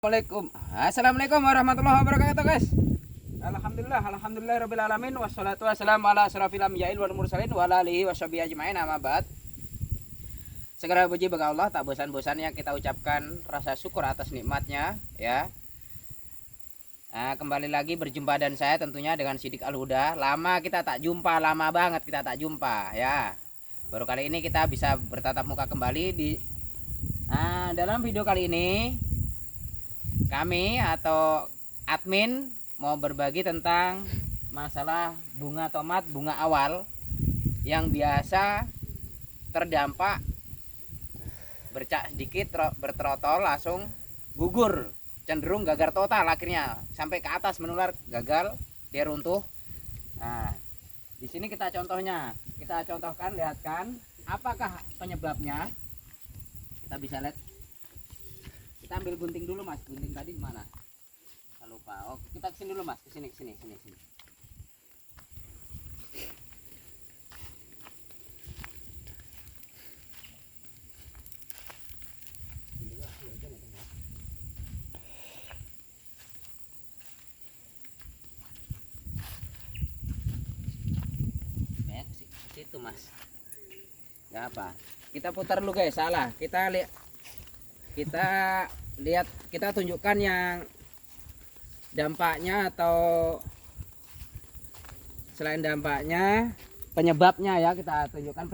Assalamualaikum warahmatullahi wabarakatuh, guys. Alhamdulillah alamin, wassalatu wassalamu ala asrofil anbiya'i wal mursalin wa ala alihi washabihi ajma'in, amma ba'd. Segala puji bagi Allah, tak bosan-bosannya kita ucapkan rasa syukur atas nikmatnya, ya. Nah, kembali lagi berjumpa dan saya tentunya dengan Sidik Al-Huda. Lama kita tak jumpa, lama banget kita tak jumpa, ya. Baru kali ini kita bisa bertatap muka kembali di dalam video kali ini kami atau admin mau berbagi tentang masalah bunga tomat, bunga awal yang biasa terdampak bercak sedikit, bertrotol langsung gugur, cenderung gagal total, akhirnya sampai ke atas menular, gagal, dia runtuh. Nah, di sini kita contohnya, kita contohkan, lihatkan apakah penyebabnya. Kita bisa lihat. Kita ambil gunting dulu, Mas. Gunting tadi di mana? Saya lupa. Oh, kita kesini dulu, Mas. Kesini. Ke situ, Mas. Gak apa. Kita putar dulu, guys. Salah. Kita lihat, kita tunjukkan yang dampaknya atau selain dampaknya, penyebabnya, ya. Kita tunjukkan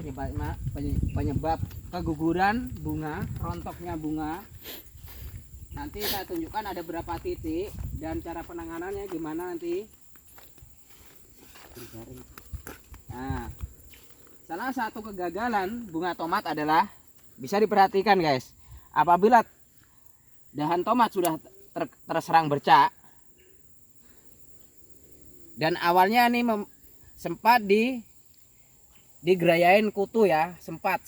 penyebab keguguran bunga, rontoknya bunga. Nanti saya tunjukkan ada berapa titik dan cara penanganannya gimana nanti. Nah, salah satu kegagalan bunga tomat adalah, bisa diperhatikan, guys, apabila dahan tomat sudah terserang bercak dan awalnya ini sempat digerayain kutu, ya, sempat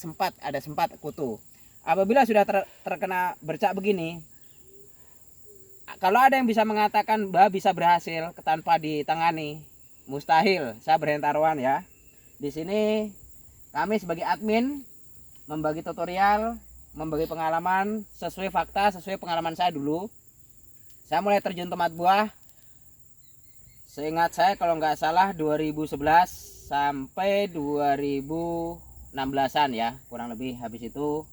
kutu. Apabila sudah terkena bercak begini, kalau ada yang bisa mengatakan bahwa bisa berhasil tanpa ditangani, mustahil. Saya berani taruhan, ya. Di sini kami sebagai admin membagi tutorial, membagi pengalaman sesuai fakta, sesuai pengalaman saya dulu. Saya mulai terjun tomat buah, seingat saya kalau nggak salah 2011 sampai 2016-an, ya, kurang lebih. Habis itu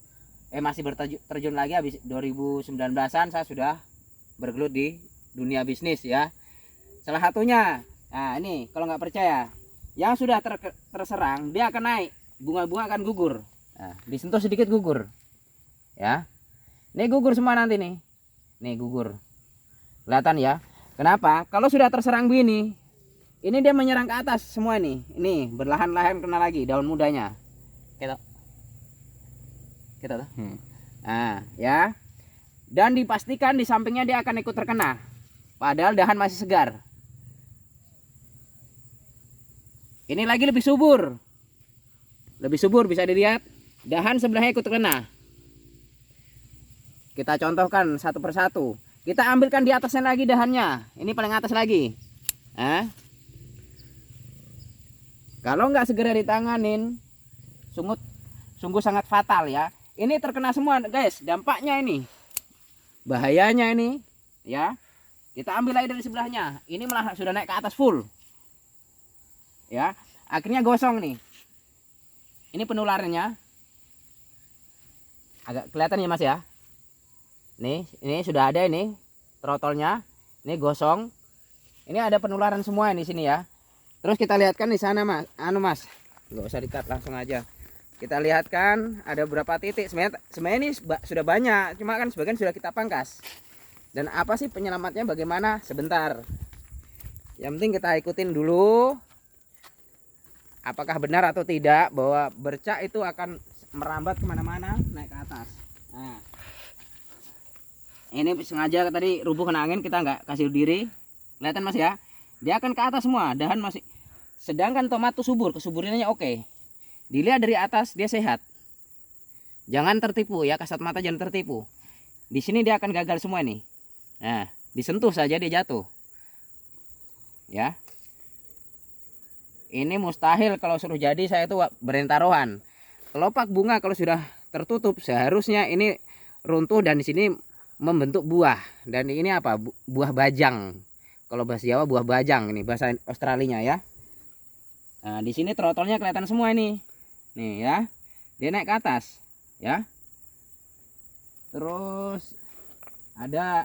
masih terjun lagi, habis 2019-an saya sudah bergelut di dunia bisnis, ya. Salah satunya, nah ini kalau nggak percaya, yang sudah terserang dia akan naik, bunga-bunga akan gugur. Nah, disentuh sedikit gugur, ya. Ini gugur semua nanti nih. Nih gugur. Kelihatan, ya. Kenapa? Kalau sudah terserang begini, ini dia menyerang ke atas semua nih. Ini berlahan-lahan kena lagi daun mudanya. Kita tuh. Nah, ya. Dan dipastikan di sampingnya dia akan ikut terkena. Padahal dahan masih segar. Ini lagi lebih subur. Lebih subur, bisa dilihat. Dahan sebelahnya ikut terkena. Kita contohkan satu persatu. Kita ambilkan di atasnya lagi dahannya. Ini paling atas lagi. Kalau nggak segera ditanganin, sungguh sangat fatal, ya. Ini terkena semua, guys. Dampaknya ini, bahayanya ini, ya. Kita ambil lagi dari sebelahnya. Ini malah sudah naik ke atas full, ya. Akhirnya gosong nih. Ini penularannya. Agak kelihatan ya, Mas, ya. Nih, ini sudah ada ini trotolnya. Ini gosong. Ini ada penularan semua di sini, ya. Terus kita lihatkan di sana, Mas. Mas. Enggak usah di-cut, langsung aja. Kita lihatkan ada berapa titik. Sebenarnya ini sudah banyak, cuma kan sebagian sudah kita pangkas. Dan apa sih penyelamatnya, bagaimana? Sebentar. Yang penting kita ikutin dulu apakah benar atau tidak bahwa bercak itu akan merambat kemana-mana, naik ke atas. Nah, ini sengaja tadi rubuh kena angin, kita nggak kasih diri. Kelihatan, Mas, ya, dia akan ke atas semua, dahan masih. Sedangkan tomat tuh subur, kesuburannya oke. Dilihat dari atas dia sehat. Jangan tertipu, ya, kasat mata jangan tertipu. Di sini dia akan gagal semua nih. Nah, disentuh saja dia jatuh, ya. Ini mustahil kalau suruh jadi, saya itu berani taruhan. Kelopak bunga kalau sudah tertutup seharusnya ini runtuh dan di sini membentuk buah. Dan ini apa? Buah bajang. Kalau bahasa Jawa buah bajang, ini bahasa Australinya ya. Nah, di sini trotolnya kelihatan semua ini. Nih ya. Dia naik ke atas, ya. Terus ada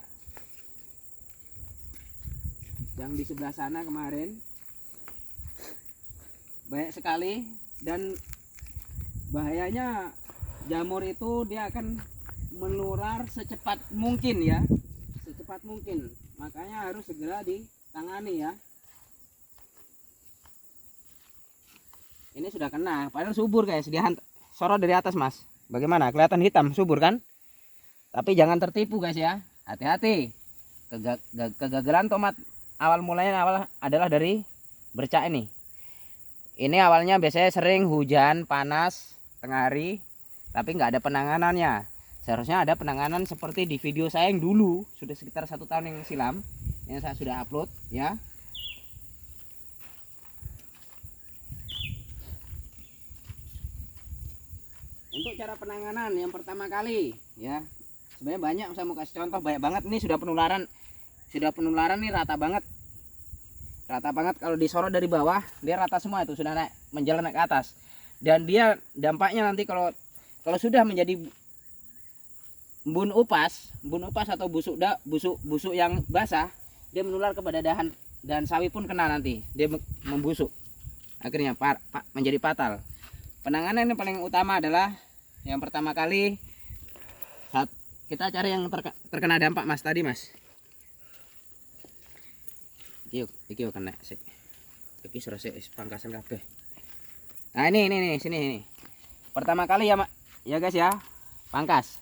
yang di sebelah sana kemarin. Banyak sekali, dan bahayanya jamur itu dia akan menular secepat mungkin ya. Secepat mungkin. Makanya harus segera ditangani ya. Ini sudah kena, padahal subur guys. Dia sorot dari atas mas. Bagaimana? Kelihatan hitam, subur kan? Tapi jangan tertipu guys ya. Hati-hati. Kegagalan tomat awal mulanya adalah dari bercak ini. Ini awalnya biasanya sering hujan, panas, tengah hari, tapi nggak ada penanganannya. Seharusnya ada penanganan seperti di video saya yang dulu, sudah sekitar 1 tahun yang silam, yang saya sudah upload ya. Untuk cara penanganan yang pertama kali ya, sebenarnya banyak, saya mau kasih contoh banyak banget. Ini sudah penularan nih, rata banget kalau disorot dari bawah dia rata semua, itu sudah naik menjalar naik ke atas. Dan dia dampaknya nanti kalau sudah menjadi embun upas atau busuk yang basah, dia menular kepada dahan sawi pun kena, nanti dia membusuk, akhirnya menjadi fatal. Penanganan yang paling utama adalah yang pertama kali saat kita cari yang terkena dampak mas tadi mas. Iki kena sik. Iki serasa pangkasan kabeh. Nah ini sini. Pertama kali ya guys ya, pangkas.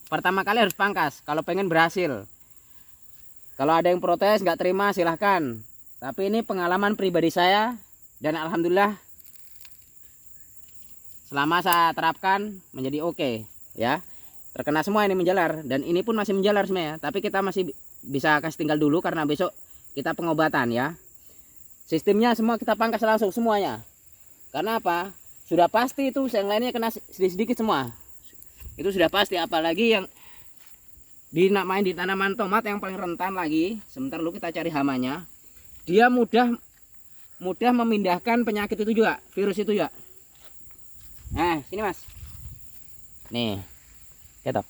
Pertama kali harus pangkas kalau pengen berhasil. Kalau ada yang protes nggak terima silahkan. Tapi ini pengalaman pribadi saya, dan alhamdulillah selama saya terapkan menjadi oke ya. Terkena semua ini menjalar, dan ini pun masih menjalar semuanya. Tapi kita masih bisa kasih tinggal dulu karena besok kita pengobatan ya. Sistemnya semua kita pangkas langsung semuanya. Karena apa? Sudah pasti itu yang lainnya kena sedikit-sedikit semua. Itu sudah pasti, apalagi yang dinamain di tanaman tomat yang paling rentan lagi. Sebentar dulu kita cari hamanya. Dia mudah memindahkan penyakit itu juga, virus itu juga. Nah, sini mas. Nih. Ketok.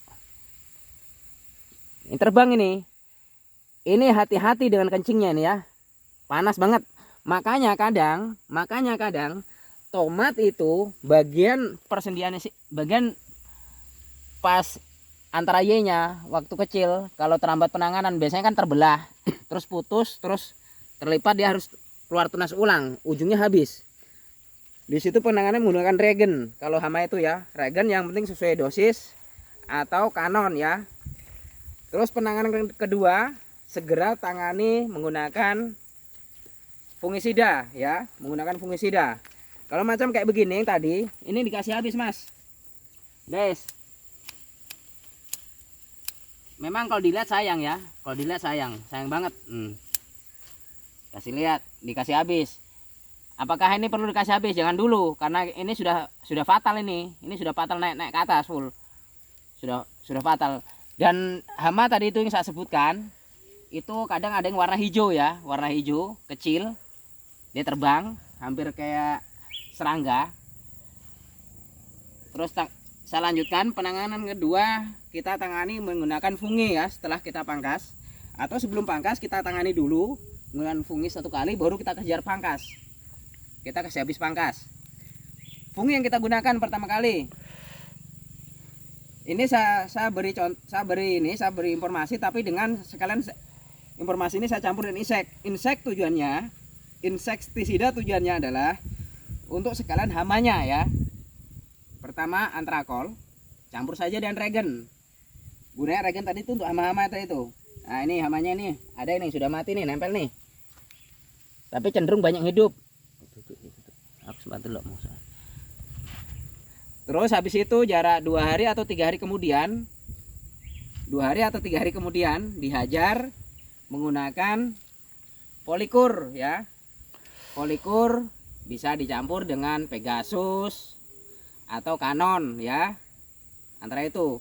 Ini terbang ini. Ini hati-hati dengan kencingnya ini ya. Panas banget. Makanya kadang tomat itu bagian persendiannya sih, bagian pas antara Y-nya waktu kecil, kalau terlambat penanganan biasanya kan terbelah, terus putus, terus terlipat, dia harus keluar tunas ulang, ujungnya habis. Di situ penanganannya menggunakan regen. Kalau hama itu ya, regen yang penting sesuai dosis atau kanon ya. Terus penanganan kedua, segera tangani menggunakan fungisida ya, menggunakan fungisida. Kalau macam kayak begini yang tadi, ini dikasih habis mas. Guys. Memang kalau dilihat sayang ya, sayang banget. Kasih lihat, dikasih habis. Apakah ini perlu dikasih habis? Jangan dulu, karena ini sudah fatal ini. Ini sudah fatal, naik ke atas full. Sudah fatal. Dan hama tadi itu yang saya sebutkan, itu kadang ada yang warna hijau ya, warna hijau kecil. Dia terbang hampir kayak serangga. Terus saya lanjutkan penanganan kedua, kita tangani menggunakan fungi ya, setelah kita pangkas. Atau sebelum pangkas kita tangani dulu menggunakan fungi 1 kali, baru kita kejar pangkas. Kita kasih habis pangkas. Fungi yang kita gunakan pertama kali, ini saya beri informasi, tapi dengan sekalian informasi ini saya campur dengan insektisida tujuannya adalah untuk sekalian hamanya ya. Pertama antrakol, campur saja dengan regen. Gunanya regen tadi itu untuk hama-hama tadi itu. Nah ini hamanya nih, ada ini sudah mati nih, nempel nih. Tapi cenderung banyak hidup. Aku sempat dulu. Terus habis itu jarak 2 hari atau 3 hari kemudian, dihajar menggunakan polikur ya. Polikur bisa dicampur dengan Pegasus atau Canon ya, antara itu.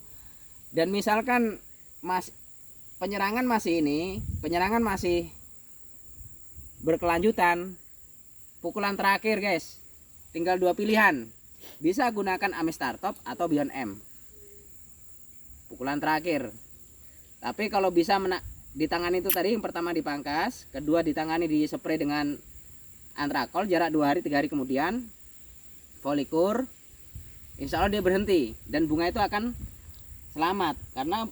Dan misalkan penyerangan masih berkelanjutan, pukulan terakhir guys, tinggal 2 pilihan, bisa gunakan Amistartop atau Beyond M, pukulan terakhir. Tapi kalau bisa ditangani itu tadi, yang pertama dipangkas, kedua ditangani di spray dengan Antrakol, jarak 2 hari 3 hari kemudian folikur, insya Allah dia berhenti dan bunga itu akan selamat. Karena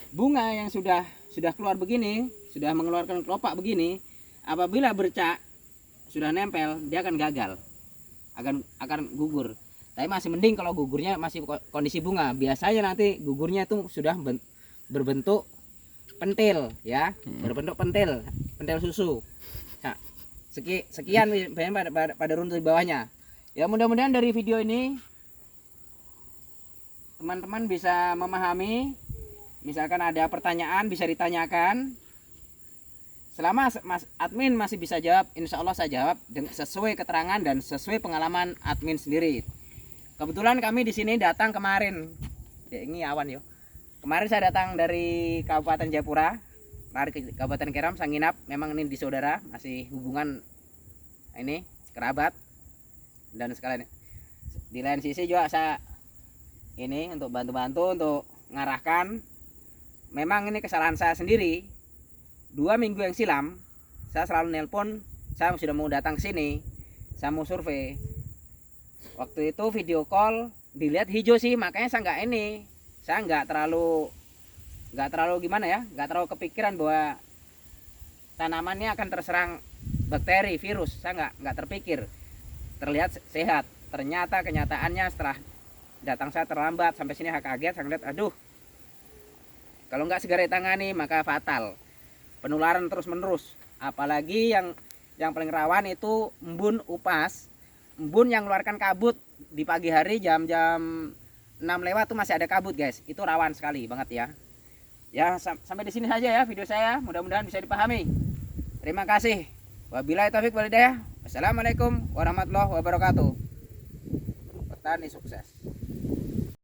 bunga yang sudah keluar begini, sudah mengeluarkan kelopak begini, apabila bercak sudah nempel, dia akan gagal, akan gugur. Tapi masih mending kalau gugurnya masih kondisi bunga. Biasanya nanti gugurnya itu sudah berbentuk pentil ya, berbentuk pentil susu. Nah, sekian pada runtut di bawahnya. Ya, mudah-mudahan dari video ini teman-teman bisa memahami. Misalkan ada pertanyaan bisa ditanyakan. Selama Mas admin masih bisa jawab, insya Allah saya jawab sesuai keterangan dan sesuai pengalaman admin sendiri. Kebetulan kami di sini datang kemarin. Ini awan yo. Kemarin saya datang dari Kabupaten Jayapura, lari ke Kabupaten Keram, saya nginap. Memang ini di saudara, masih hubungan ini kerabat. Dan sekalian di lain sisi juga saya ini untuk bantu-bantu untuk mengarahkan. Memang ini kesalahan saya sendiri. 2 minggu yang silam saya selalu nelpon, saya sudah mau datang ke sini, saya mau survei. Waktu itu video call dilihat hijau sih, makanya saya nggak terlalu gimana ya, nggak terlalu kepikiran bahwa tanamannya akan terserang bakteri, virus. Saya nggak terpikir, terlihat sehat. Ternyata kenyataannya setelah datang saya terlambat sampai sini, saya kaget, saya lihat aduh, kalau nggak segera ditangani maka fatal, penularan terus menerus. Apalagi yang paling rawan itu embun upas, embun yang mengeluarkan kabut di pagi hari jam-jam 6 lewat tuh masih ada kabut guys, itu rawan sekali banget ya. Ya sampai di sini saja ya video saya, mudah-mudahan bisa dipahami. Terima kasih. Wabillahi taufik wal hidayah. Wassalamualaikum warahmatullahi wabarakatuh. Petani sukses.